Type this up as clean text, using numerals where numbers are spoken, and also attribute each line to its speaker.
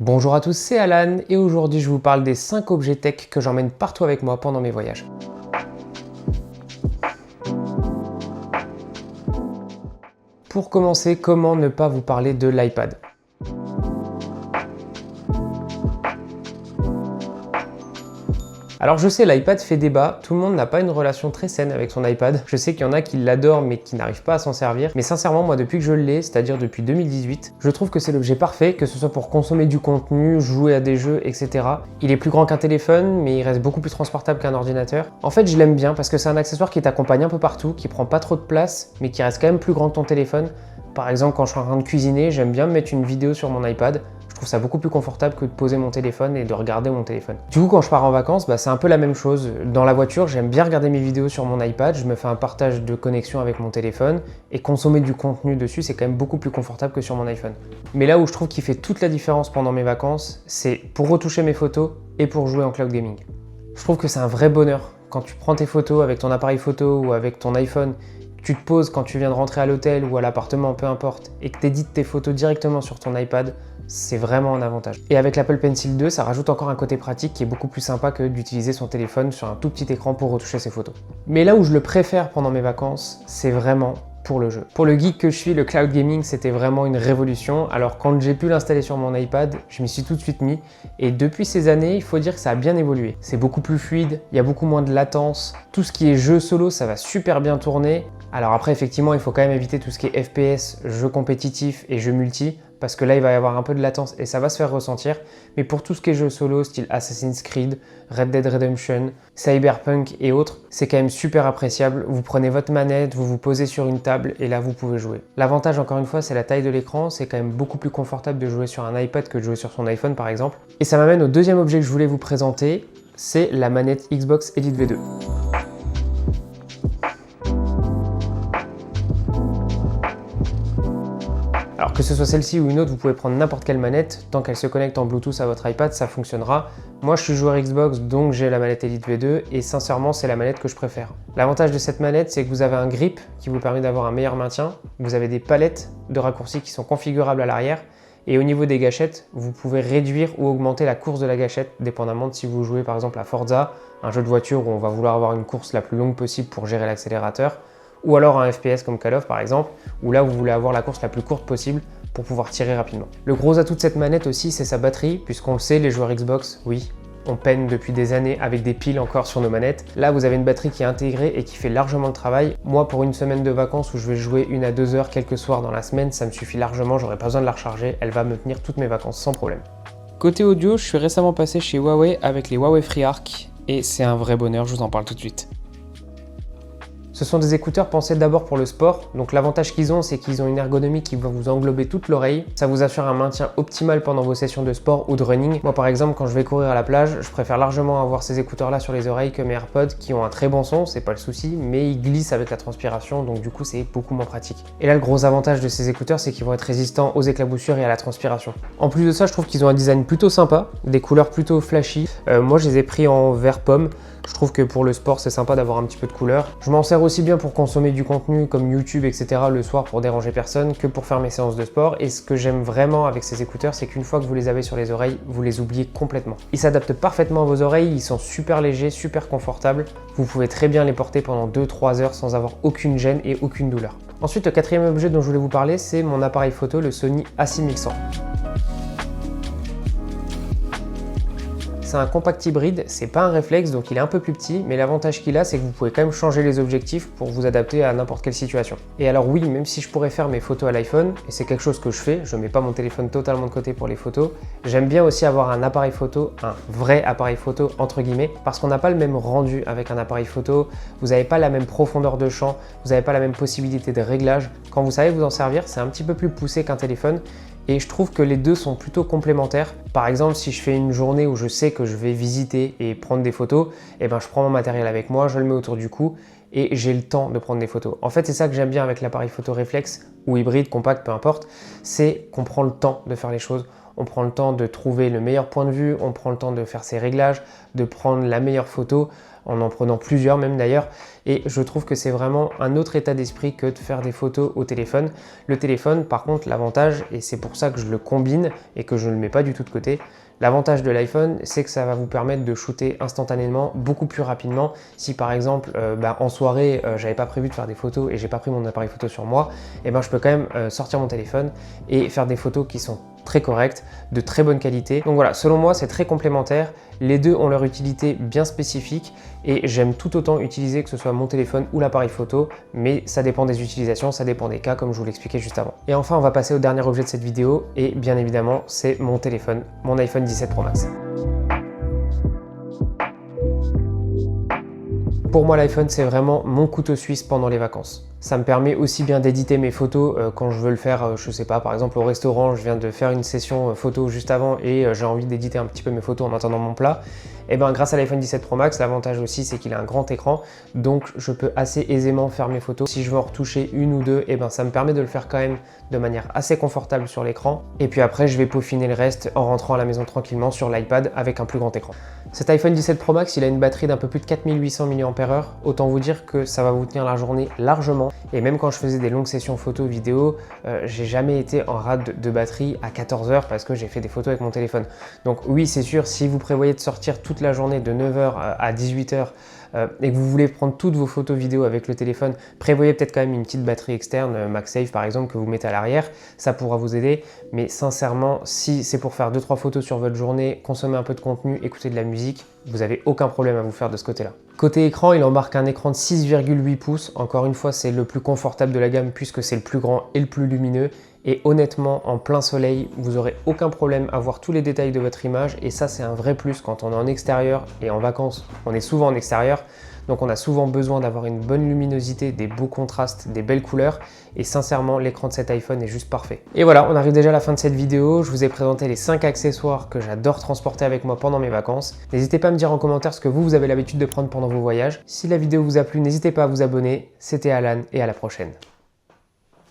Speaker 1: Bonjour à tous, c'est Alan et aujourd'hui je vous parle des 5 objets tech que j'emmène partout avec moi pendant mes voyages. Pour commencer, comment ne pas vous parler de l'iPad ? Alors je sais, l'iPad fait débat, tout le monde n'a pas une relation très saine avec son iPad. Je sais qu'il y en a qui l'adorent mais qui n'arrivent pas à s'en servir. Mais sincèrement, moi depuis que je l'ai, c'est-à-dire depuis 2018, je trouve que c'est l'objet parfait, que ce soit pour consommer du contenu, jouer à des jeux, etc. Il est plus grand qu'un téléphone, mais il reste beaucoup plus transportable qu'un ordinateur. En fait, je l'aime bien parce que c'est un accessoire qui t'accompagne un peu partout, qui prend pas trop de place, mais qui reste quand même plus grand que ton téléphone. Par exemple, quand je suis en train de cuisiner, j'aime bien me mettre une vidéo sur mon iPad. Je trouve ça beaucoup plus confortable que de poser mon téléphone et de regarder mon téléphone. Du coup, quand je pars en vacances, c'est un peu la même chose. Dans la voiture, j'aime bien regarder mes vidéos sur mon iPad, je me fais un partage de connexion avec mon téléphone et consommer du contenu dessus, c'est quand même beaucoup plus confortable que sur mon iPhone. Mais là où je trouve qu'il fait toute la différence pendant mes vacances, c'est pour retoucher mes photos et pour jouer en cloud gaming. Je trouve que c'est un vrai bonheur. Quand tu prends tes photos avec ton appareil photo ou avec ton iPhone, tu te poses quand tu viens de rentrer à l'hôtel ou à l'appartement, peu importe, et que tu édites tes photos directement sur ton iPad, c'est vraiment un avantage. Et avec l'Apple Pencil 2, ça rajoute encore un côté pratique qui est beaucoup plus sympa que d'utiliser son téléphone sur un tout petit écran pour retoucher ses photos. Mais là où je le préfère pendant mes vacances, c'est vraiment pour le jeu. Pour le geek que je suis, le cloud gaming, c'était vraiment une révolution. Alors quand j'ai pu l'installer sur mon iPad, je m'y suis tout de suite mis. Et depuis ces années, il faut dire que ça a bien évolué. C'est beaucoup plus fluide, il y a beaucoup moins de latence. Tout ce qui est jeu solo, ça va super bien tourner. Alors après, effectivement, il faut quand même éviter tout ce qui est FPS, jeux compétitifs et jeux multi, parce que là, il va y avoir un peu de latence et ça va se faire ressentir. Mais pour tout ce qui est jeux solo, style Assassin's Creed, Red Dead Redemption, Cyberpunk et autres, c'est quand même super appréciable. Vous prenez votre manette, vous vous posez sur une table et là, vous pouvez jouer. L'avantage, encore une fois, c'est la taille de l'écran. C'est quand même beaucoup plus confortable de jouer sur un iPad que de jouer sur son iPhone, par exemple. Et ça m'amène au deuxième objet que je voulais vous présenter, c'est la manette Xbox Elite V2. Alors que ce soit celle-ci ou une autre, vous pouvez prendre n'importe quelle manette, tant qu'elle se connecte en Bluetooth à votre iPad, ça fonctionnera. Moi je suis joueur Xbox, donc j'ai la manette Elite V2 et sincèrement c'est la manette que je préfère. L'avantage de cette manette, c'est que vous avez un grip qui vous permet d'avoir un meilleur maintien, vous avez des palettes de raccourcis qui sont configurables à l'arrière, et au niveau des gâchettes, vous pouvez réduire ou augmenter la course de la gâchette, dépendamment de si vous jouez par exemple à Forza, un jeu de voiture où on va vouloir avoir une course la plus longue possible pour gérer l'accélérateur, ou alors un FPS comme Call of par exemple, où là vous voulez avoir la course la plus courte possible pour pouvoir tirer rapidement. Le gros atout de cette manette aussi, c'est sa batterie, puisqu'on le sait, les joueurs Xbox, oui, on peine depuis des années avec des piles encore sur nos manettes. Là, vous avez une batterie qui est intégrée et qui fait largement le travail. Moi, pour une semaine de vacances où je vais jouer 1 à 2 heures quelques soirs dans la semaine, ça me suffit largement, j'aurai pas besoin de la recharger, elle va me tenir toutes mes vacances sans problème. Côté audio, je suis récemment passé chez Huawei avec les Huawei FreeArc et c'est un vrai bonheur, je vous en parle tout de suite. Ce sont des écouteurs pensés d'abord pour le sport, donc l'avantage qu'ils ont, c'est qu'ils ont une ergonomie qui va vous englober toute l'oreille. Ça vous assure un maintien optimal pendant vos sessions de sport ou de running. Moi par exemple, quand je vais courir à la plage, je préfère largement avoir ces écouteurs-là sur les oreilles que mes AirPods qui ont un très bon son, c'est pas le souci, mais ils glissent avec la transpiration, donc du coup c'est beaucoup moins pratique. Et là le gros avantage de ces écouteurs, c'est qu'ils vont être résistants aux éclaboussures et à la transpiration. En plus de ça, je trouve qu'ils ont un design plutôt sympa, des couleurs plutôt flashy. Moi je les ai pris en vert pomme. Je trouve que pour le sport, c'est sympa d'avoir un petit peu de couleur. Je m'en sers aussi bien pour consommer du contenu comme YouTube, etc. le soir pour déranger personne que pour faire mes séances de sport. Et ce que j'aime vraiment avec ces écouteurs, c'est qu'une fois que vous les avez sur les oreilles, vous les oubliez complètement. Ils s'adaptent parfaitement à vos oreilles, ils sont super légers, super confortables. Vous pouvez très bien les porter pendant 2-3 heures sans avoir aucune gêne et aucune douleur. Ensuite, le quatrième objet dont je voulais vous parler, c'est mon appareil photo, le Sony A6100. C'est un compact hybride, c'est pas un réflexe donc il est un peu plus petit, mais l'avantage qu'il a c'est que vous pouvez quand même changer les objectifs pour vous adapter à n'importe quelle situation. Et alors oui, même si je pourrais faire mes photos à l'iPhone, et c'est quelque chose que je fais, je mets pas mon téléphone totalement de côté pour les photos, j'aime bien aussi avoir un appareil photo, un vrai appareil photo entre guillemets, parce qu'on n'a pas le même rendu avec un appareil photo, vous n'avez pas la même profondeur de champ, vous n'avez pas la même possibilité de réglage. Quand vous savez vous en servir, c'est un petit peu plus poussé qu'un téléphone. Et je trouve que les deux sont plutôt complémentaires. Par exemple, si je fais une journée où je sais que je vais visiter et prendre des photos, je prends mon matériel avec moi, je le mets autour du cou et j'ai le temps de prendre des photos. En fait, c'est ça que j'aime bien avec l'appareil photo réflexe ou hybride, compact, peu importe, c'est qu'on prend le temps de faire les choses. On prend le temps de trouver le meilleur point de vue, on prend le temps de faire ses réglages, de prendre la meilleure photo. en prenant plusieurs même d'ailleurs. Et je trouve que c'est vraiment un autre état d'esprit que de faire des photos au téléphone. Le téléphone, par contre, l'avantage, et c'est pour ça que je le combine et que je ne le mets pas du tout de côté, l'avantage de l'iPhone, c'est que ça va vous permettre de shooter instantanément, beaucoup plus rapidement. Si par exemple, en soirée, j'avais pas prévu de faire des photos et j'ai pas pris mon appareil photo sur moi, et ben je peux quand même sortir mon téléphone et faire des photos qui sont très correctes, de très bonne qualité. Donc voilà, selon moi, c'est très complémentaire. Les deux ont leur utilité bien spécifique et j'aime tout autant utiliser que ce soit mon téléphone ou l'appareil photo, mais ça dépend des utilisations, ça dépend des cas, comme je vous l'expliquais juste avant. Et enfin, on va passer au dernier objet de cette vidéo et bien évidemment, c'est mon téléphone, mon iPhone 17 Pro Max. Pour moi, l'iPhone, c'est vraiment mon couteau suisse pendant les vacances. Ça me permet aussi bien d'éditer mes photos quand je veux le faire, je sais pas, par exemple au restaurant, je viens de faire une session photo juste avant et j'ai envie d'éditer un petit peu mes photos en attendant mon plat. Et bien grâce à l'iPhone 17 Pro Max, l'avantage aussi c'est qu'il a un grand écran, donc je peux assez aisément faire mes photos. Si je veux en retoucher une ou deux, et ben ça me permet de le faire quand même de manière assez confortable sur l'écran. Et puis après, je vais peaufiner le reste en rentrant à la maison tranquillement sur l'iPad avec un plus grand écran. Cet iPhone 17 Pro Max, il a une batterie d'un peu plus de 4800 mAh. Autant vous dire que ça va vous tenir la journée largement. Et même quand je faisais des longues sessions photo vidéo, j'ai jamais été en rade de batterie à 14 heures parce que j'ai fait des photos avec mon téléphone. Donc oui, c'est sûr, si vous prévoyez de sortir toute la journée de 9h à 18h et que vous voulez prendre toutes vos photos vidéo avec le téléphone, prévoyez peut-être quand même une petite batterie externe, MagSafe par exemple, que vous mettez à l'arrière, ça pourra vous aider. Mais sincèrement, si c'est pour faire 2-3 photos sur votre journée, consommer un peu de contenu, écouter de la musique, vous n'avez aucun problème à vous faire de ce côté-là. Côté écran, il embarque un écran de 6,8 pouces. Encore une fois, c'est le plus confortable de la gamme puisque c'est le plus grand et le plus lumineux. Et honnêtement, en plein soleil, vous n'aurez aucun problème à voir tous les détails de votre image. Et ça, c'est un vrai plus quand on est en extérieur et en vacances. On est souvent en extérieur. Donc on a souvent besoin d'avoir une bonne luminosité, des beaux contrastes, des belles couleurs. Et sincèrement, l'écran de cet iPhone est juste parfait. Et voilà, on arrive déjà à la fin de cette vidéo. Je vous ai présenté les 5 accessoires que j'adore transporter avec moi pendant mes vacances. N'hésitez pas à me dire en commentaire ce que vous avez l'habitude de prendre pendant vos voyages. Si la vidéo vous a plu, n'hésitez pas à vous abonner. C'était Alan et à la prochaine.